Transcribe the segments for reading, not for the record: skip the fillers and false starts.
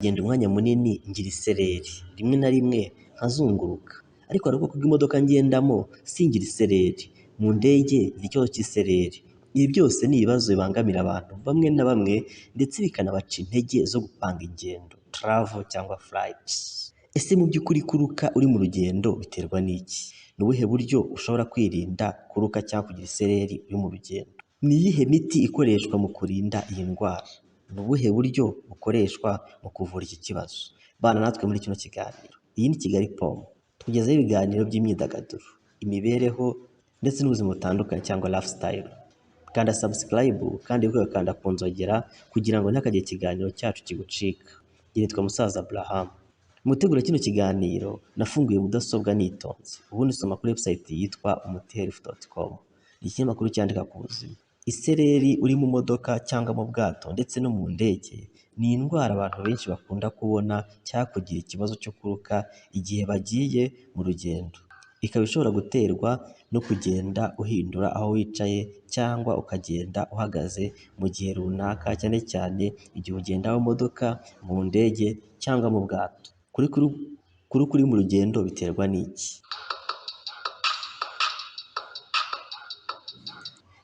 Ngenda umwanya munini ngira isereri, rimwe na rimwe nkazunguruka, ariko hari ubwoko bw'imodoka ngendamo singira isereri, mu ndege ngira ikibazo cy'isereri. Ibi byose ni ibibazo bibangamira abantu bamwe na bamwe ndetse bikanabaca intege zo gupanga ingendo travel cyangwa flight. Ese mu by'ukuri kuruka uri mu rugendo biterwa n'iki? Ni ubuhe buryo ushobora kwirinda kuruka cyangwa kugira isereri uri mu rugendo? Ni iyihe miti ikoreshwa mu kurinda iyi ndwara? Ni ubuhe buryo bukoreshwa mu kuvura iki kibazo? Bana natwe muri kino kiganiro. Iyi ni Kigali Pom, tukugezaho ibiganiro by'imyidagaduro, imibereho ndetse n'ubuzima butandukanye cyangwa lifestyle. Kanda subscribe kandi ugakanda ku nzogera kugira ngo ntihakagire ikiganiro cyacu kigucika. Nitwa Musaza Abraham. Mu gutegura kino kiganiro nafunguye mudasobwa nitonze, ubundi soma kuri website yitwa umutehealth.com. Ni ikinyamakuru cyandika ku buzima. Isereri uri mu modoka cyangwa mu bwato ndetse no mu ndege ni indwara abantu benshi bakunda kubona cyangwa kugira ikibazo cyo kuruka igihe bagiye mu rugendo. Ikaba ishobora guterwa no kugenda uhindura aho wicaye cyangwa ukagenda uhagaze mu gihe runaka, cyane cyane igihe ugenda mu modoka, mu ndege cyangwa mu bwato. Kuruka uri mu rugendo biterwa n'iki?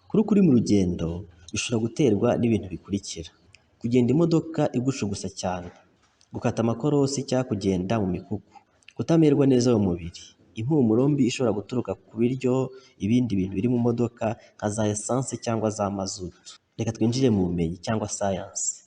Kuruka uri mu rugendo bishobora guterwa n'ibintu bikurikira: kugenda imodoka igushugusa cyane, gukata amakorosi cyangwa kugenda mu mikuku, kutamererwa neza mu mubiri, impumuro mbi ishobora guturuka ku biryo, ibindi bintu biri mu modoka nka za essence cyangwa za mazutu. Reka twinjire mu bumenyi cyangwa science.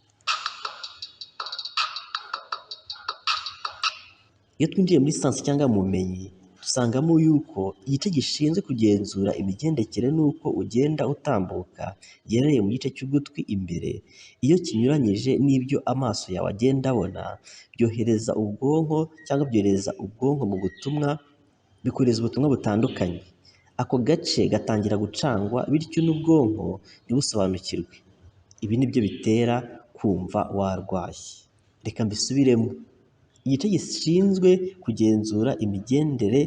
Iyo twinjiye muri science cyangwa mu bumenyi dusangamo yuko igice gishinzwe kugenzura imigendekere n'uko ugenda utambuka giherereye mu gice cy'ugutwi imbere, iyo kinyuranyije n'ibyo amaso yawe agenda abona, byohereza ubwonko mu butumwa, bikohereza ubutumwa butandukanye. Ako gace gatangira gucangwa bityo n'ubwonko ntibusobanukirwe. Ibi ni byo bitera kumva warwaye. Reka mbisubiremo. Igice gishinzwe kugenzura imigendere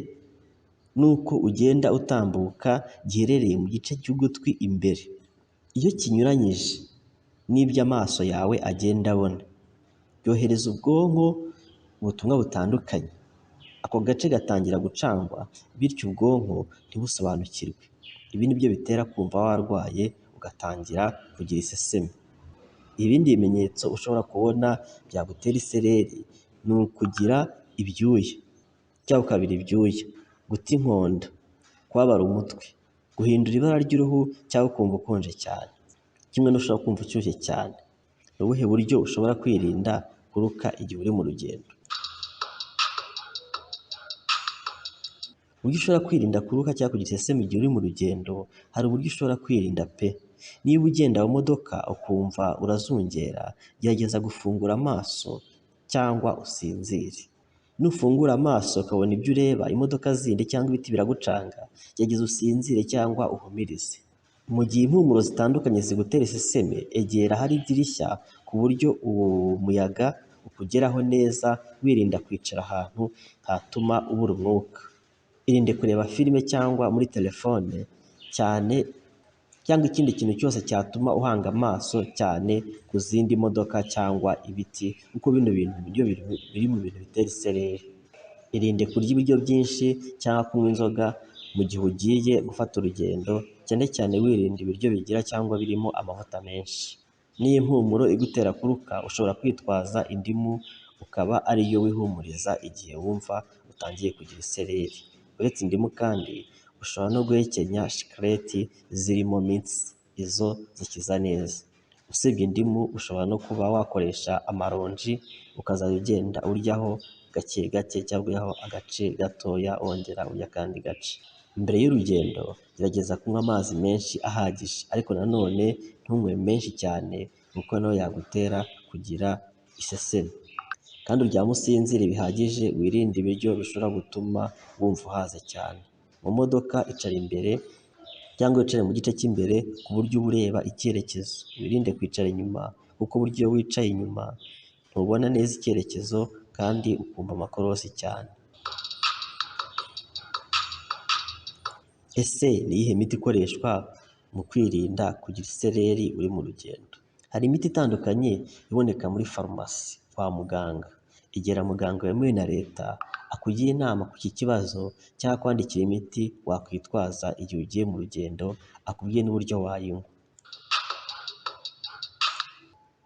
n'uko ugenda utambuka giherereye mu gice cy'ugutwi imbere, iyo kinyuranyije n'ibyo amaso yawe agenda abona, byohereza ubwonko ubutumwa butandukanye. Ako gace gatangira gucangwa bityo ubwonko ntibusobanukirwe. Ibi ni byo bitera kumva warwaye ugatangira kugira iseseme. Ibindi bimenyetso ushobora kubona byagutera isereri ni ukugira ibyuya cyangwa ukabira ibyuya, guta inkonda, kubabara umutwe, guhindura ibara ry'uruhu cyangwa ukumva ukonje cyane, kimwe n'ushobora kumva ushyushye cyane. Ni ubuhe buryo ushobora kwirinda kuruka igihe uri mu rugendo? Uburyo ushobora kwirinda kuruka cyangwa kugira iseseme igihe uri mu rugendo, hari uburyo ushobora kwirinda pe. Niba ugenda mu modoka ukumva urazungera, gerageza gufungura amaso cyangwa usinzire. Nufungura amaso ukabona ibyo ureba, imodoka zindi cyangwa ibiti biragucanga, gerageza usinzire cyangwa uhumirize. Mu gihe impumuro zitandukanye zigutera iseseme, egera ahari idirishya ku buryo uwo muyaga ukugeraho neza, wirinda kwicara ahantu hatuma ubura umwuka. Irinde kureba filime cyangwa muri telefone cyane, cyangwa ikindi kintu cyose cyatuma uhanga amaso cyane ku zindi modoka cyangwa ibiti, kuko bino bintu biri mu bintu bitera isereri. Irinde kurya ibiryo byinshi cyangwa kunywa inzoga mu gihe ugiye gufata urugendo, cyane cyane wirinda ibiryo bigira cyangwa birimo amavuta menshi. Niyo impumuro igutera kuruka, ushobora kwitwaza indimu ukaba ariyo wihumuriza igihe wumva utangiye kugira isereri. Uretse indimu kandi ushobora no guhekenya shikareti zirimo minsi, izo zikiza neza. Usibye indimu ushobora no kuba wakoresha amaronji, ukazajya ugenda uryaho gake gake cyangwa uryaho agace gatoya wongera urya akandi gace. Mbere y'urugendo gerageza kunywa amazi menshi ahagije, ariko nanone ntunywe menshi cyane kuko nayo yagutera kugira iseseme. Kandi uryame usinzire bihagije, wirinde ibiryo bishobora gutuma wumva uhaze cyane. Mu modoka icara imbere cyangwa wicare mu gice cy'imbere ku buryo uba ureba icyerekezo. Wirinde kwicara inyuma kuko buryo iyo wicaye inyuma ntubona neza icyerekezo kandi ukumva amakorosi cyane. Ese ni iyihe miti ikoreshwa mu kwirinda kugira isereri uri mu rugendo? Hari imiti itandukanye iboneka muri farumasi kwa muganga. Egera muganga wemewe na leta akugira inama ku iki kibazo cyangwa akwandikira imiti wakwitwaza igihe ugiye mu rugendo, akubwiye n'uburyo wayinywa.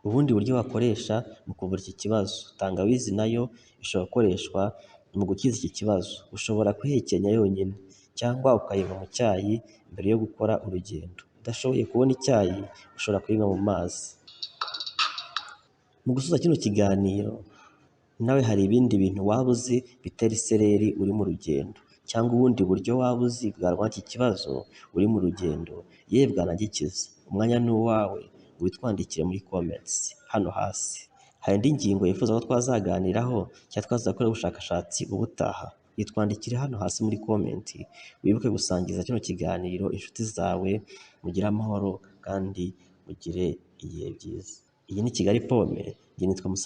Ubundi buryo wakoresha mu kuvura iki kibazo, tangawizi nayo ishobora gukoreshwa mu gukiza iki kibazo. Ushobora kuyihekenya yonyine cyangwa ukayinywa mu cyayi mbere yo gukora urugendo. Udashoboye kubona icyayi ushobora kuyinywa mu mazi. Mu gusoza kino kiganiro, nawe hari ibindi bintu waba uzi bitera isereri uri mu rugendo, cyangwa ubundi buryo waba uzi bwarwanya iki kibazo uri mu rugendo, yewe bwanagikiza? Umwanya ni uwawe, witwandikire muri comments hano hasi. Hari indi ngingo yifuza ko twazaganiraho cyangwa twazakora ubushakashatsi ubutaha, yitwandikire hano hasi muri comment. Wibuke gusangiza kino kiganiro inshuti zawe. Mugire amahoro kandi mugire ibihe byiza. Iyi ni Kigali Pome, njye nitwa Musaza.